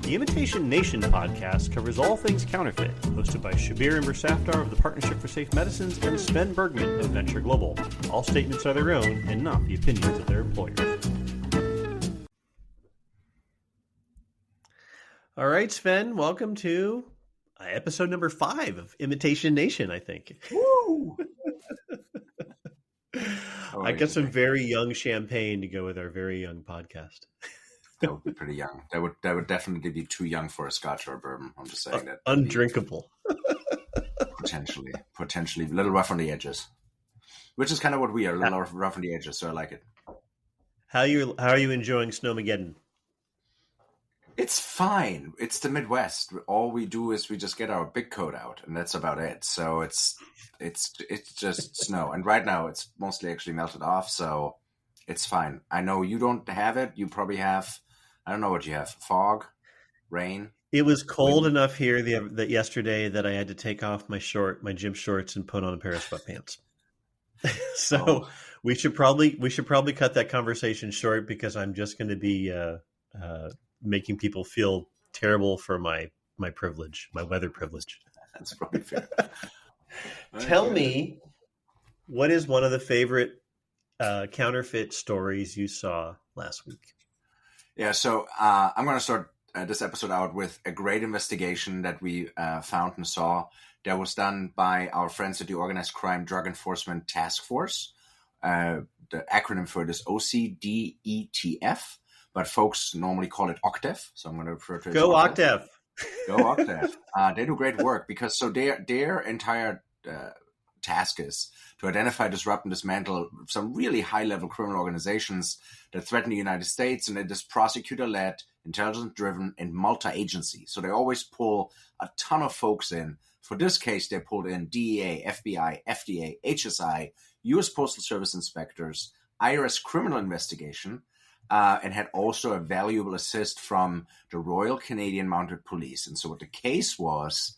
The Imitation Nation podcast covers all things counterfeit, hosted by Shabbir and Sven of the Partnership for Safe Medicines and Sven Bergman of Venture Global. All statements are their own and not the opinions of their employers. All right, Sven, welcome to episode number 5 of Imitation Nation, I think. Woo! I got some very young champagne to go with our very young podcast. That would be pretty young. That would definitely be too young for a Scotch or a bourbon. I'm just saying that. Undrinkable. Potentially a little rough on the edges, which is kind of what we are, a little rough on the edges. So I like it. How are you enjoying Snowmageddon? It's fine. It's the Midwest. All we do is we just get our big coat out, and that's about it. So it's just snow, and right now it's mostly actually melted off. So it's fine. I know you don't have it. You probably have. I don't know what you have. Fog, rain. It was cold enough here that yesterday that I had to take off my gym shorts and put on a pair of sweatpants. So we should probably cut that conversation short because I'm just going to be making people feel terrible for my privilege, my weather privilege. That's probably fair. Tell me, what is one of the favorite counterfeit stories you saw last week? Yeah, so I'm going to start this episode out with a great investigation that we found and saw that was done by our friends at the Organized Crime Drug Enforcement Task Force. The acronym for it is OCDETF, but folks normally call it OCTEF, so I'm going to refer to it as OCTEF. Go OCTEF. They do great work because their entire task is to identify, disrupt, and dismantle some really high-level criminal organizations that threaten the United States, and it is prosecutor-led, intelligence-driven, and multi-agency. So they always pull a ton of folks in. For this case, they pulled in DEA, FBI, FDA, HSI, U.S. Postal Service inspectors, IRS criminal investigation, and had also a valuable assist from the Royal Canadian Mounted Police. And so what the case was,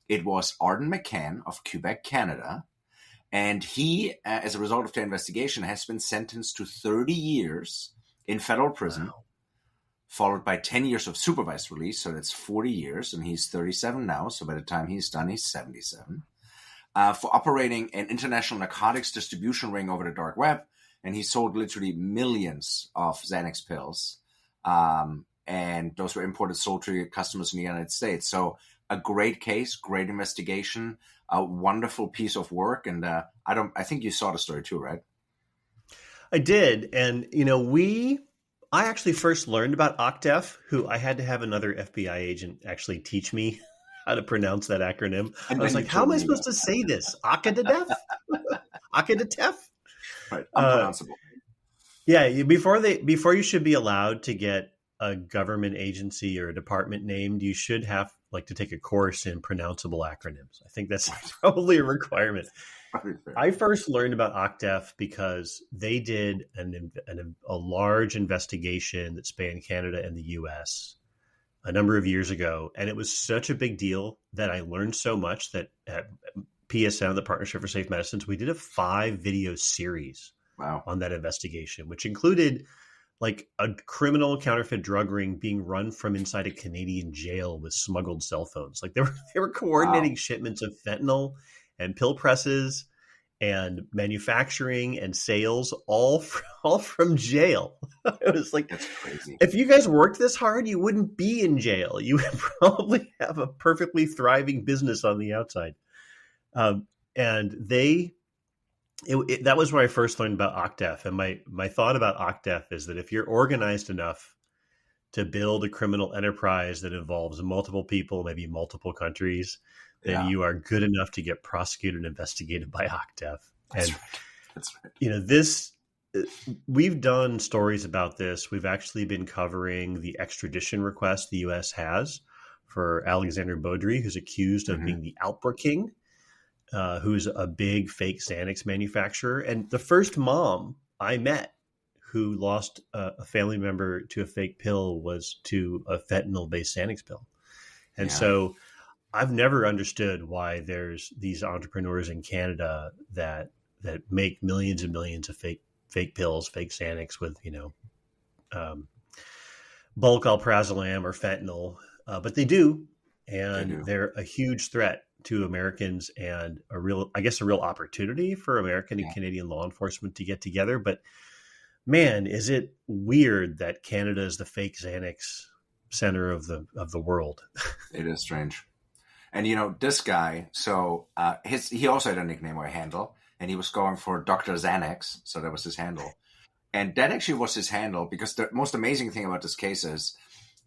it was Arden McCann of Quebec, Canada. And he, as a result of the investigation, has been sentenced to 30 years in federal prison, followed by 10 years of supervised release. So that's 40 years. And he's 37 now. So by the time he's done, he's 77. For operating an international narcotics distribution ring over the dark web. And he sold literally millions of Xanax pills. And those were imported, sold to customers in the United States. So a great case, great investigation, a wonderful piece of work. And I think you saw the story too, right? I did. And, I actually first learned about OCTEF, who I had to have another FBI agent actually teach me how to pronounce that acronym. I was like, how am I supposed to say this? OCTEF? OCTEF? Right, unpronounceable. Yeah, before you should be allowed to get a government agency or a department named, you should have to take a course in pronounceable acronyms. I think that's probably a requirement. I first learned about OCTEF because they did a large investigation that spanned Canada and the U.S. a number of years ago, and it was such a big deal that I learned so much that at PSM, the Partnership for Safe Medicines, we did a 5-video series on that investigation, which included a criminal counterfeit drug ring being run from inside a Canadian jail with smuggled cell phones. They were coordinating shipments of fentanyl and pill presses and manufacturing and sales all from jail. It was that's crazy. If you guys worked this hard, you wouldn't be in jail. You would probably have a perfectly thriving business on the outside. And that was where I first learned about OCTEF. And my thought about OCTEF is that if you're organized enough to build a criminal enterprise that involves multiple people, maybe multiple countries, then you are good enough to get prosecuted and investigated by OCTEF. That's right. We've done stories about this. We've actually been covering the extradition request the U.S. has for Alexander Beaudry, who's accused of being the Outbreak King. Who's a big fake Xanax manufacturer. And the first mom I met who lost a family member to a fake pill was to a fentanyl-based Xanax pill. And so I've never understood why there's these entrepreneurs in Canada that make millions and millions of fake pills, fake Xanax with, bulk alprazolam or fentanyl. but they do, They and do. they're a huge threat to Americans and a real opportunity for American and Yeah. Canadian law enforcement to get together. But man, is it weird that Canada is the fake Xanax center of the world. It is strange. And this guy, so he also had a nickname or a handle, and he was going for DrXanax, so that was his handle. And that actually was his handle, because the most amazing thing about this case is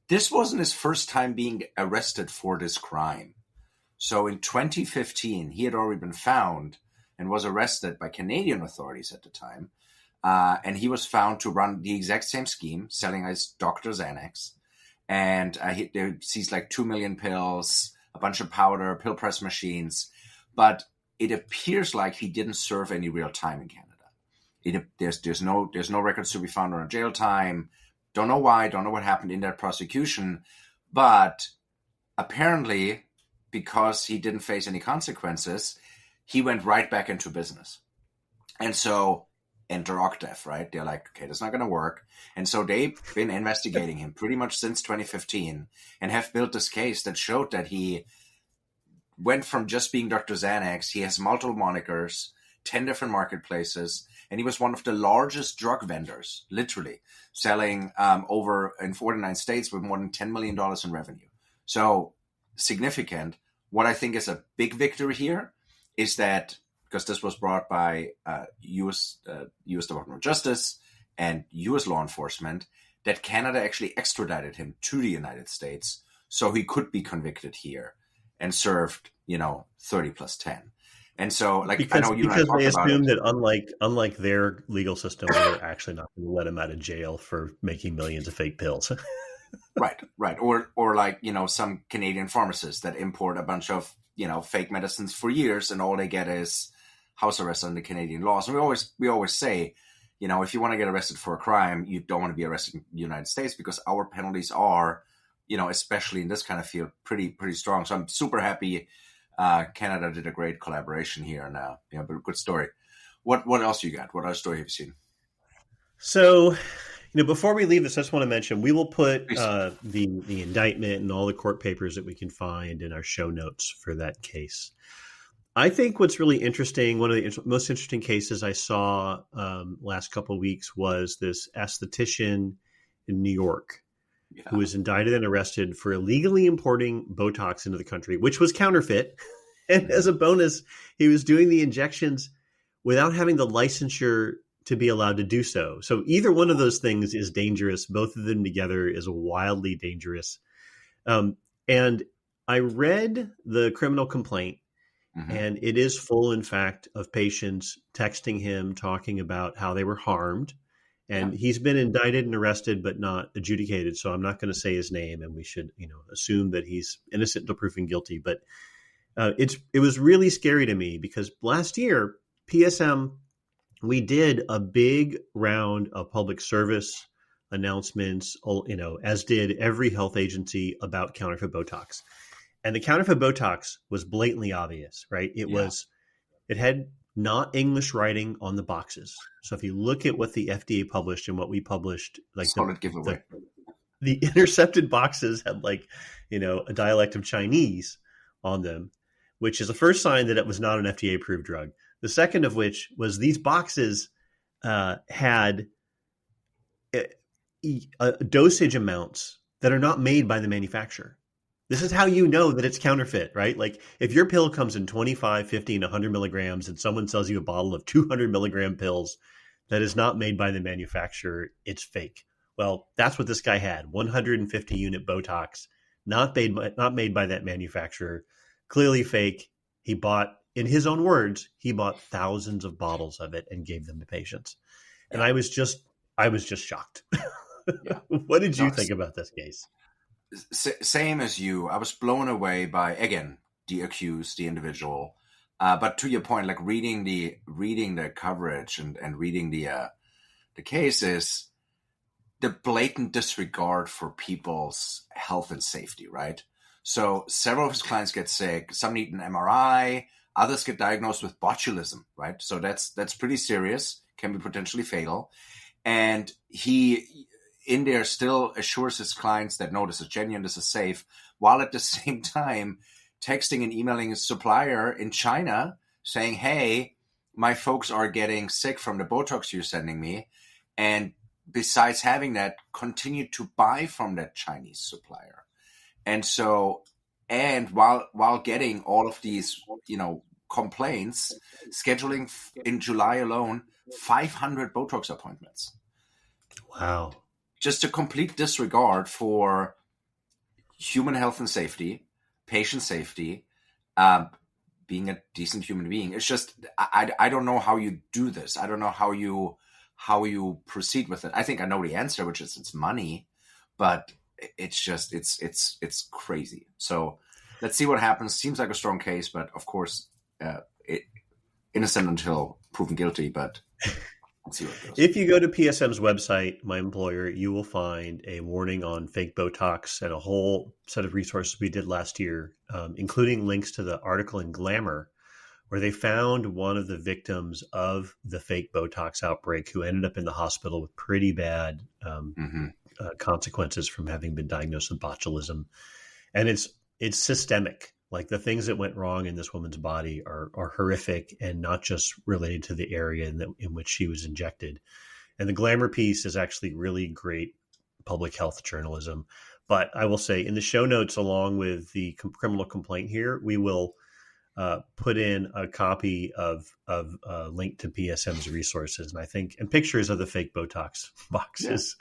this wasn't his first time being arrested for this crime. So in 2015, he had already been found and was arrested by Canadian authorities at the time. And he was found to run the exact same scheme, selling as DrXanax. And they seized like 2 million pills, a bunch of powder, pill press machines. But it appears like he didn't serve any real time in Canada. There's no records to be found on a jail time. Don't know why. Don't know what happened in that prosecution. But apparently, because he didn't face any consequences, he went right back into business. And so enter Octave, right? They're like, okay, that's not going to work. And so they've been investigating him pretty much since 2015 and have built this case that showed that he went from just being DrXanax. He has multiple monikers, 10 different marketplaces, and he was one of the largest drug vendors, literally, selling over in 49 states with more than $10 million in revenue. So significant. What I think is a big victory here is that, because this was brought by U.S. Department of Justice and U.S. law enforcement, that Canada actually extradited him to the United States so he could be convicted here and served, 30 plus 10. And so, I know you and I talked about it. Because they assume that unlike their legal system, they're actually not going to let him out of jail for making millions of fake pills. Right. Or some Canadian pharmacists that import a bunch of, fake medicines for years, and all they get is house arrest under Canadian laws. And we always say, if you want to get arrested for a crime, you don't want to be arrested in the United States, because our penalties are, especially in this kind of field, pretty strong. So I'm super happy Canada did a great collaboration here now. But good story. What else you got? What other story have you seen? So, before we leave this, I just want to mention we will put the indictment and all the court papers that we can find in our show notes for that case. I think what's really interesting, one of the most interesting cases I saw last couple of weeks was this aesthetician in New York who was indicted and arrested for illegally importing Botox into the country, which was counterfeit. And as a bonus, he was doing the injections without having the licensure to be allowed to do so. So either one of those things is dangerous. Both of them together is wildly dangerous. And I read the criminal complaint, and it is full, in fact, of patients texting him, talking about how they were harmed. And he's been indicted and arrested, but not adjudicated. So I'm not going to say his name, and we should, assume that he's innocent until proven guilty. But it was really scary to me, because last year, PSM, we did a big round of public service announcements, as did every health agency, about counterfeit Botox. And the counterfeit Botox was blatantly obvious, right? It had not English writing on the boxes. So if you look at what the FDA published and what we published, solid giveaway. The intercepted boxes had a dialect of Chinese on them, which is the first sign that it was not an FDA approved drug. The second of which was these boxes had dosage amounts that are not made by the manufacturer. This is how you know that it's counterfeit, right? Like if your pill comes in 25, 50, and 100 milligrams, and someone sells you a bottle of 200 milligram pills that is not made by the manufacturer, it's fake. Well, that's what this guy had: 150 unit Botox, not made by that manufacturer, clearly fake. He bought, in his own words, thousands of bottles of it and gave them to patients. And I was just shocked. What did you think about this case? Same as you. I was blown away by, again, the accused, the individual. But to your point, reading the coverage and reading the cases, the blatant disregard for people's health and safety, right? So several of his clients get sick. Some need an MRI. Others get diagnosed with botulism, right? So that's pretty serious, can be potentially fatal. And he in there still assures his clients that no, this is genuine, this is safe, while at the same time texting and emailing his supplier in China saying, hey, my folks are getting sick from the Botox you're sending me. And besides having that, continue to buy from that Chinese supplier. And so, and while getting all of these, complaints, scheduling in July alone, 500 Botox appointments. Wow. Just a complete disregard for human health and safety, patient safety, being a decent human being. It's just, I don't know how you do this. I don't know how you proceed with it. I think I know the answer, which is it's money, but it's just, it's crazy. So let's see what happens. Seems like a strong case, but of course, innocent until proven guilty, but let's see what it goes. If you go to PSM's website, my employer, you will find a warning on fake Botox and a whole set of resources we did last year, including links to the article in Glamour, where they found one of the victims of the fake Botox outbreak who ended up in the hospital with pretty bad consequences from having been diagnosed with botulism. And it's systemic. Like the things that went wrong in this woman's body are horrific and not just related to the area in which she was injected. And the Glamour piece is actually really great public health journalism. But I will say in the show notes, along with the criminal complaint here, we will put in a copy of a link to PSM's resources, and I think, and pictures of the fake Botox boxes.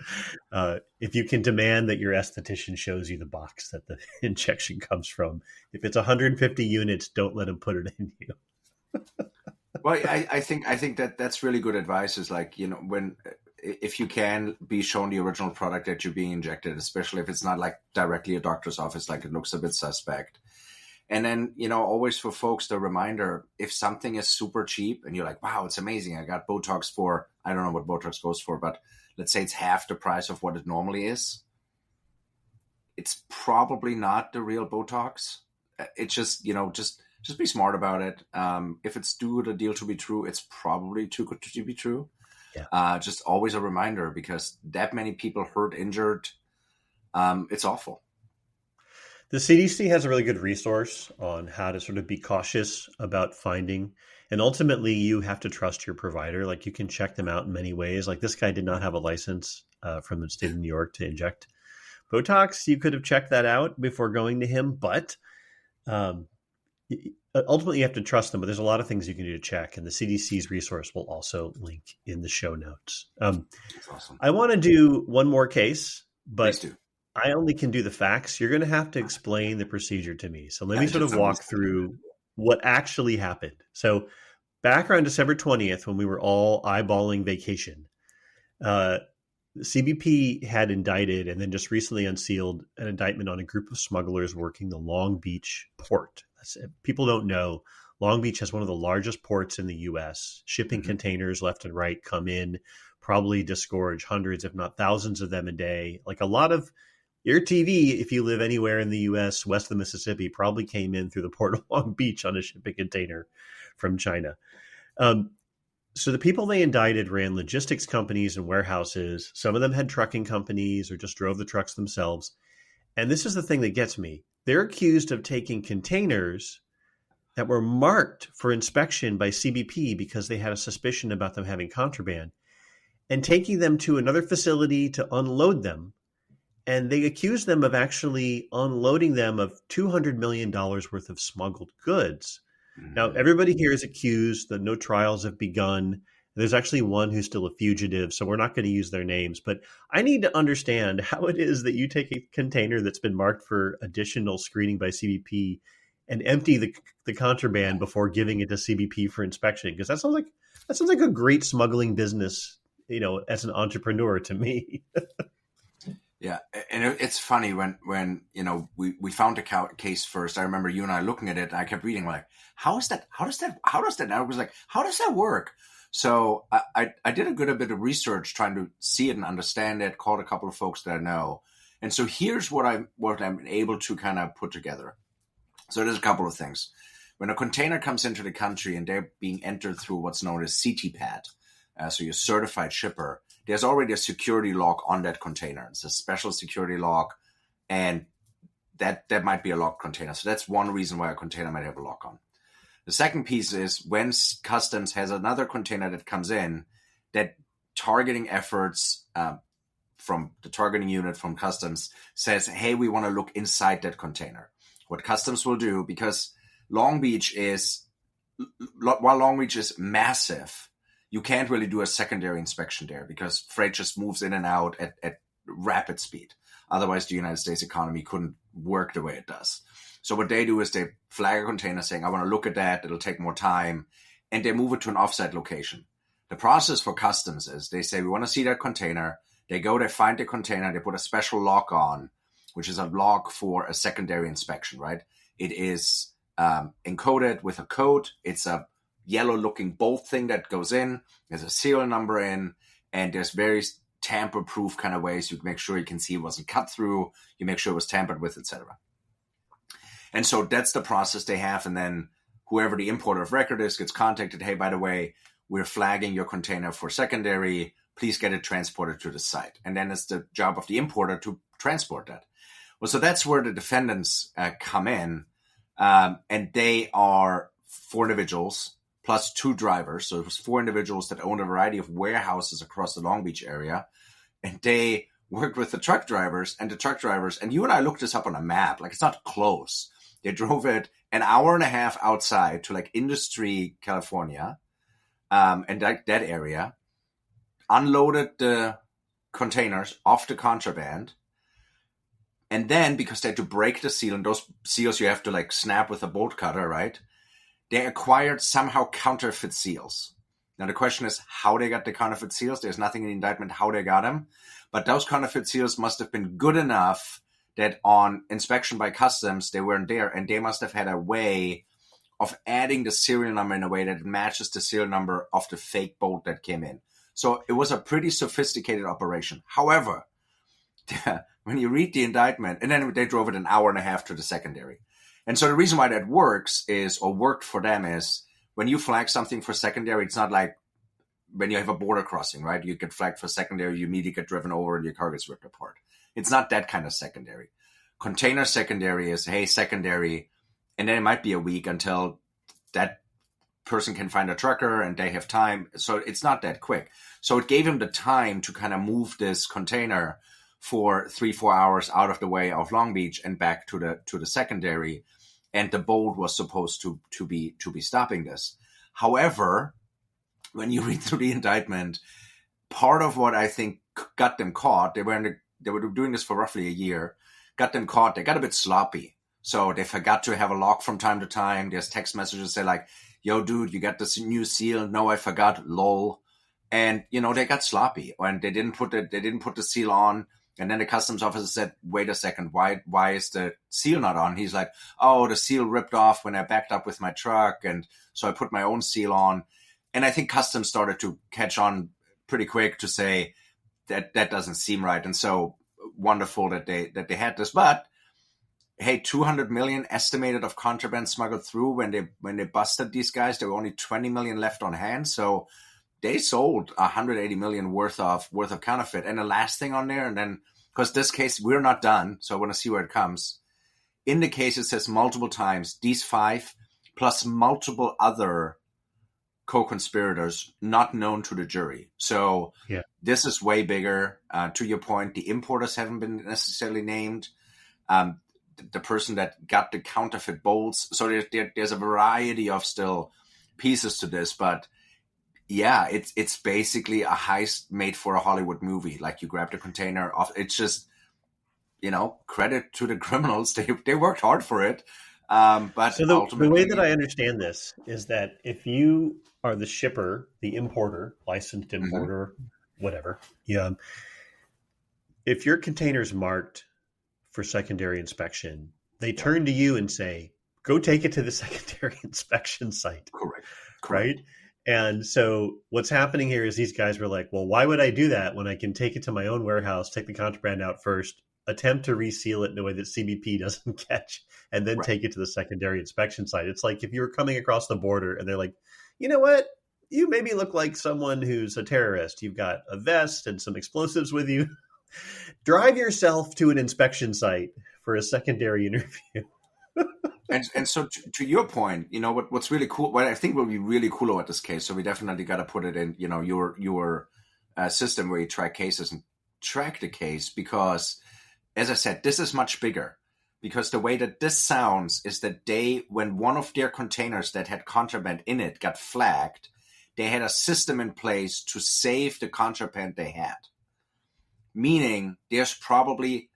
Yeah. If you can demand that your esthetician shows you the box that the injection comes from, if it's 150 units, don't let him put it in you. Well, I think that's really good advice. Is like, if you can be shown the original product that you're being injected, especially if it's not like directly a doctor's office, like it looks a bit suspect. And then, always for folks, the reminder, if something is super cheap and you're like, wow, it's amazing. I got Botox for, I don't know what Botox goes for, but let's say it's half the price of what it normally is. It's probably not the real Botox. It's just, just be smart about it. If it's too good a deal to be true, it's probably too good to be true. Yeah. Just always a reminder, because that many people hurt, injured. It's awful. The CDC has a really good resource on how to sort of be cautious about finding. And ultimately, you have to trust your provider. Like, you can check them out in many ways. Like, this guy did not have a license from the state of New York to inject Botox. You could have checked that out before going to him. But ultimately, you have to trust them. But there's a lot of things you can do to check. And the CDC's resource will also link in the show notes. That's awesome. I want to do one more case, but... Please do. I only can do the facts. You're going to have to explain the procedure to me. So let me sort of walk through what actually happened. So back around December 20th, when we were all eyeballing vacation, CBP had indicted and then just recently unsealed an indictment on a group of smugglers working the Long Beach port. People don't know, Long Beach has one of the largest ports in the U.S. Shipping containers left and right come in, probably disgorge hundreds, if not thousands of them a day. Like a lot of your TV, if you live anywhere in the U.S. west of the Mississippi, probably came in through the port of Long Beach on a shipping container from China. So the people they indicted ran logistics companies and warehouses. Some of them had trucking companies or just drove the trucks themselves. And this is the thing that gets me. They're accused of taking containers that were marked for inspection by CBP because they had a suspicion about them having contraband, and taking them to another facility to unload them. And they accused them of actually unloading them of $200 million worth of smuggled goods. Now, everybody here is accused that no trials have begun. There's actually one who's still a fugitive, so we're not going to use their names. But I need to understand how it is that you take a container that's been marked for additional screening by CBP and empty the contraband before giving it to CBP for inspection. Because that sounds like a great smuggling business, as an entrepreneur to me. Yeah, and it's funny when we found a case first. I remember you and I looking at it, and I kept reading like, how does that? And I was like, how does that work? So I did a good bit of research trying to see it and understand it. Called a couple of folks that I know, and so here's what I'm able to kind of put together. So there's a couple of things. When a container comes into the country and they're being entered through what's known as CTPAT, so your certified shipper. there's already a security lock on that container. It's a special security lock, and that might be a locked container. So that's one reason why a container might have a lock on. The second piece is when customs has another container that comes in, that targeting efforts from the targeting unit from customs says, hey, we want to look inside that container. What customs will do, because Long Beach is massive, you can't really do a secondary inspection there because freight just moves in and out at rapid speed. Otherwise, the United States economy couldn't work the way it does. So what they do is they flag a container saying, I want to look at that. It'll take more time. And they move it to an offsite location. The process for customs is they say, we want to see that container. They go, they find the container. They put a special lock on, which is a lock for a secondary inspection, right? It is encoded with a code. It's a yellow looking bolt thing that goes in. There's a serial number in, and there's various tamper proof kind of ways you make sure you can see it wasn't cut through. You make sure it was tampered with, etc. And so that's the process they have. And then whoever the importer of record is gets contacted. Hey, by the way, we're flagging your container for secondary. Please get it transported to the site. And then it's the job of the importer to transport that. Well, so that's where the defendants come in. And they are 4 individuals plus 2 drivers. So it was 4 individuals that owned a variety of warehouses across the Long Beach area. And they worked with the truck drivers. And you and I looked this up on a map. Like, it's not close. They drove it an hour and a half outside to like Industry, California, and that area, unloaded the containers off the contraband. And then, because they had to break the seal, and those seals you have to like snap with a bolt cutter, right? They acquired somehow counterfeit seals. Now the question is how they got the counterfeit seals. There's nothing in the indictment how they got them. But those counterfeit seals must have been good enough that on inspection by customs, they weren't there, and they must have had a way of adding the serial number in a way that matches the serial number of the fake boat that came in. So it was a pretty sophisticated operation. However, when you read the indictment, and then they drove it an hour and a half to the secondary. And so the reason why that works is, or worked for them is, when you flag something for secondary, it's not like when you have a border crossing, right? You get flagged for secondary, you immediately get driven over and your car gets ripped apart. It's not that kind of secondary. Container secondary is, hey, secondary, and then it might be a week until that person can find a trucker and they have time. So it's not that quick. So it gave him the time to kind of move this container for 3-4 hours out of the way of Long Beach and back to the secondary. And the boat was supposed to be stopping this. However, when you read through the indictment, part of what I think got them caught, they were doing this for roughly a year, got them caught, they got a bit sloppy. So they forgot to have a lock from time to time. There's text messages say like, yo, dude, you got this new seal. No, I forgot, lol. And, they got sloppy and they didn't put the seal on. And then the customs officer said, wait a second, why is the seal not on? He's like, oh, the seal ripped off when I backed up with my truck. And so I put my own seal on. And I think customs started to catch on pretty quick to say that doesn't seem right. And so wonderful that they had this. But hey, 200 million estimated of contraband smuggled through. When they busted these guys, there were only 20 million left on hand. So they sold 180 million worth of counterfeit. And the last thing on there, and then, because this case, we're not done, so I want to see where it comes. In the case, it says multiple times, these 5 plus multiple other co-conspirators not known to the jury. So yeah, this is way bigger. To your point, the importers haven't been necessarily named. The person that got the counterfeit bolts. So there's a variety of still pieces to this, but yeah, it's basically a heist made for a Hollywood movie. Like you grab the container off. It's just, credit to the criminals. They worked hard for it. But so the way that I understand this is that if you are the shipper, the importer, licensed importer, whatever, if your container's marked for secondary inspection, they turn to you and say, go take it to the secondary inspection site. Correct. Right? And so what's happening here is these guys were like, well, why would I do that when I can take it to my own warehouse, take the contraband out first, attempt to reseal it in a way that CBP doesn't catch, and then take it to the secondary inspection site. It's like if you were coming across the border and they're like, you know what? you maybe look like someone who's a terrorist. You've got a vest and some explosives with you. Drive yourself to an inspection site for a secondary interview. And so to your point, what's really cool, what I think will be really cool about this case, so we definitely got to put it in, your system where you track cases and track the case, because, as I said, this is much bigger. Because the way that this sounds is that when one of their containers that had contraband in it got flagged, they had a system in place to save the contraband they had. Meaning there's probably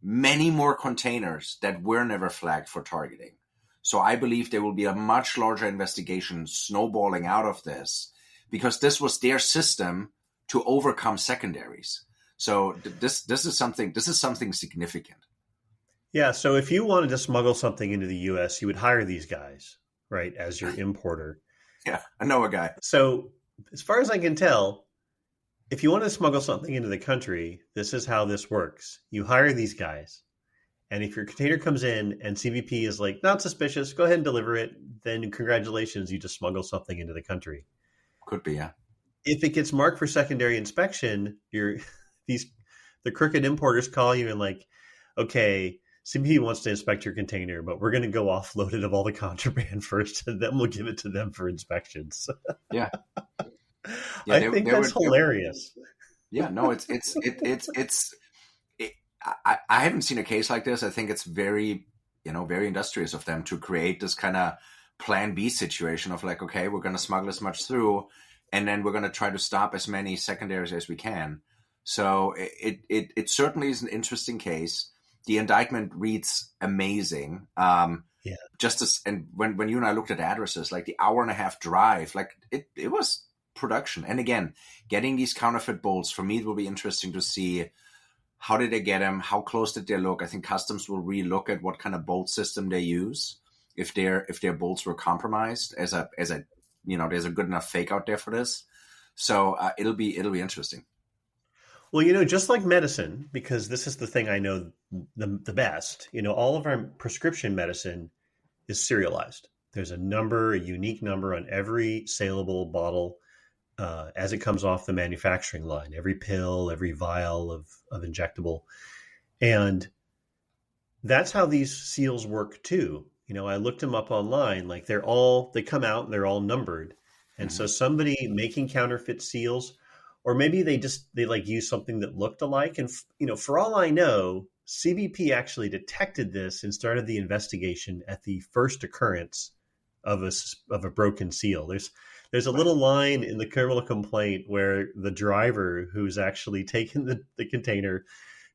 many more containers that were never flagged for targeting. So I believe there will be a much larger investigation snowballing out of this, because this was their system to overcome secondaries. So this is something significant. Yeah. So if you wanted to smuggle something into the U.S., you would hire these guys, right, as your importer. Yeah, I know a guy. So as far as I can tell, if you want to smuggle something into the country, this is how this works. You hire these guys. And if your container comes in and CBP is like, not suspicious, go ahead and deliver it, then congratulations, you just smuggle something into the country. Could be, yeah. If it gets marked for secondary inspection, the crooked importers call you and like, okay, CBP wants to inspect your container, but we're going to go offload it of all the contraband first, and then we'll give it to them for inspections. Yeah. I think that's hilarious. Yeah, no, I haven't seen a case like this. I think it's very industrious of them to create this kind of plan B situation of like, okay, we're going to smuggle as much through, and then we're going to try to stop as many secondaries as we can. So it certainly is an interesting case. The indictment reads amazing. Yeah. And when you and I looked at addresses, like the 1.5-hour drive, like it was production. And again, getting these counterfeit bolts, for me, it will be interesting to see how did they get them? How close did they look? I think customs will re-look at what kind of bolt system they use. If their bolts were compromised there's a good enough fake out there for this. So it'll be interesting. Well, just like medicine, because this is the thing I know the best, all of our prescription medicine is serialized. There's a unique number on every saleable bottle as it comes off the manufacturing line, every pill, every vial of injectable. And that's how these seals work too. I looked them up online, like they come out and they're all numbered. And so somebody making counterfeit seals, or maybe they like use something that looked alike. And, for all I know, CBP actually detected this and started the investigation at the first occurrence of a broken seal. There's a little line in the criminal complaint where the driver who's actually taken the container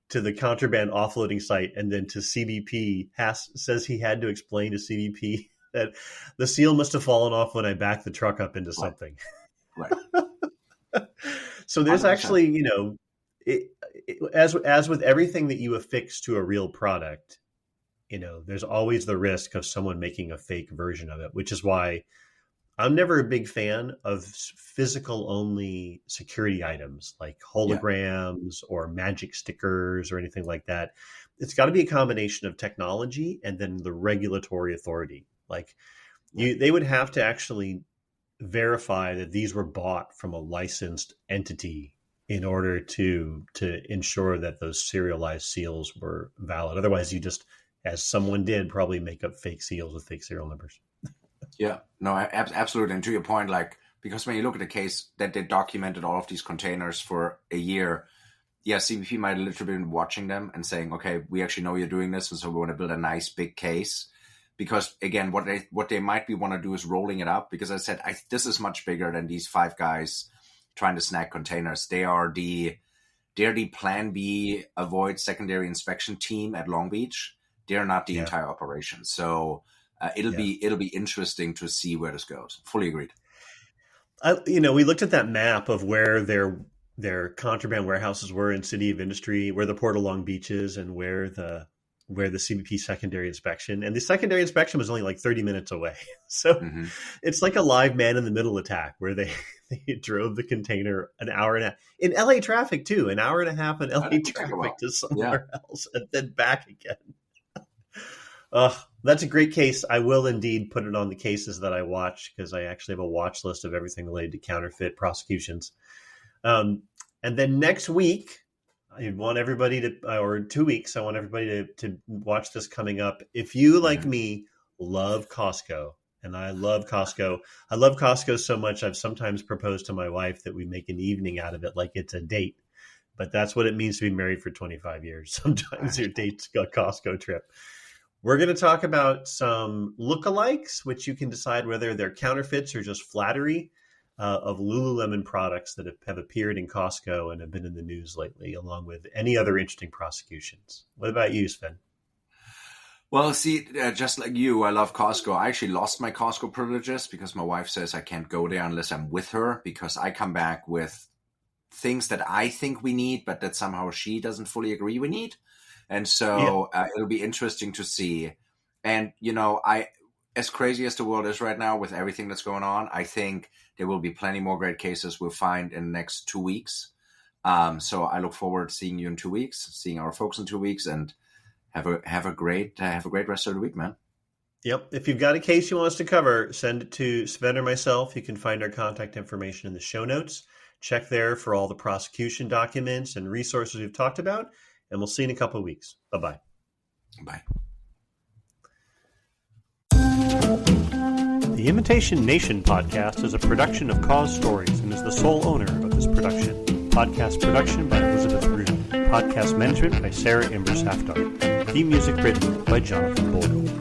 to the contraband offloading site and then to CBP says he had to explain to CBP that the seal must have fallen off when I backed the truck up into something. Right. So there's 100%. Actually, as with everything that you affix to a real product, there's always the risk of someone making a fake version of it, which is why I'm never a big fan of physical only security items like holograms or magic stickers or anything like that. It's got to be a combination of technology and then the regulatory authority. Like they would have to actually verify that these were bought from a licensed entity in order to ensure that those serialized seals were valid. Otherwise, you just, as someone did, probably make up fake seals with fake serial numbers. Yeah, no, absolutely. And to your point, like, because when you look at the case that they documented all of these containers for a year, CBP might have literally been watching them and saying, okay, we actually know you're doing this, and so we want to build a nice big case. Because again, what they might want to do is rolling it up. Because as I said, this is much bigger than these 5 guys trying to snag containers. They're the Plan B avoid secondary inspection team at Long Beach. They're not the entire operation. So it'll be interesting to see where this goes. Fully agreed. We looked at that map of where their contraband warehouses were in City of Industry, where the Port of Long Beach is, and where the CBP secondary inspection. And the secondary inspection was only like 30 minutes away. So it's like a live man in the middle attack where they drove the container an hour and a half in LA traffic too, an hour and a half in LA traffic to somewhere else and then back again. That's a great case. I will indeed put it on the cases that I watch, because I actually have a watch list of everything related to counterfeit prosecutions. And then next week, I want everybody to, or 2 weeks, I want everybody to watch this coming up. If you, like me, love Costco, and I love Costco so much, I've sometimes proposed to my wife that we make an evening out of it, like it's a date. But that's what it means to be married for 25 years. Sometimes your date's a Costco trip. We're going to talk about some lookalikes, which you can decide whether they're counterfeits or just flattery, of Lululemon products that have appeared in Costco and have been in the news lately, along with any other interesting prosecutions. What about you, Sven? Well, see, just like you, I love Costco. I actually lost my Costco privileges because my wife says I can't go there unless I'm with her, because I come back with things that I think we need, but that somehow she doesn't fully agree we need. And so it'll be interesting to see. And, as crazy as the world is right now with everything that's going on, I think there will be plenty more great cases we'll find in the next 2 weeks. So I look forward to seeing you in 2 weeks, seeing our folks in 2 weeks, and have a great rest of the week, man. Yep. If you've got a case you want us to cover, send it to Sven or myself. You can find our contact information in the show notes. Check there for all the prosecution documents and resources we've talked about, and we'll see you in a couple of weeks. Bye-bye. Bye. The Imitation Nation podcast is a production of Cause Stories and is the sole owner of this production. Podcast production by Elizabeth Rue. Podcast management by Sarah Imbers Haftar. Theme music written by Jonathan Bogle.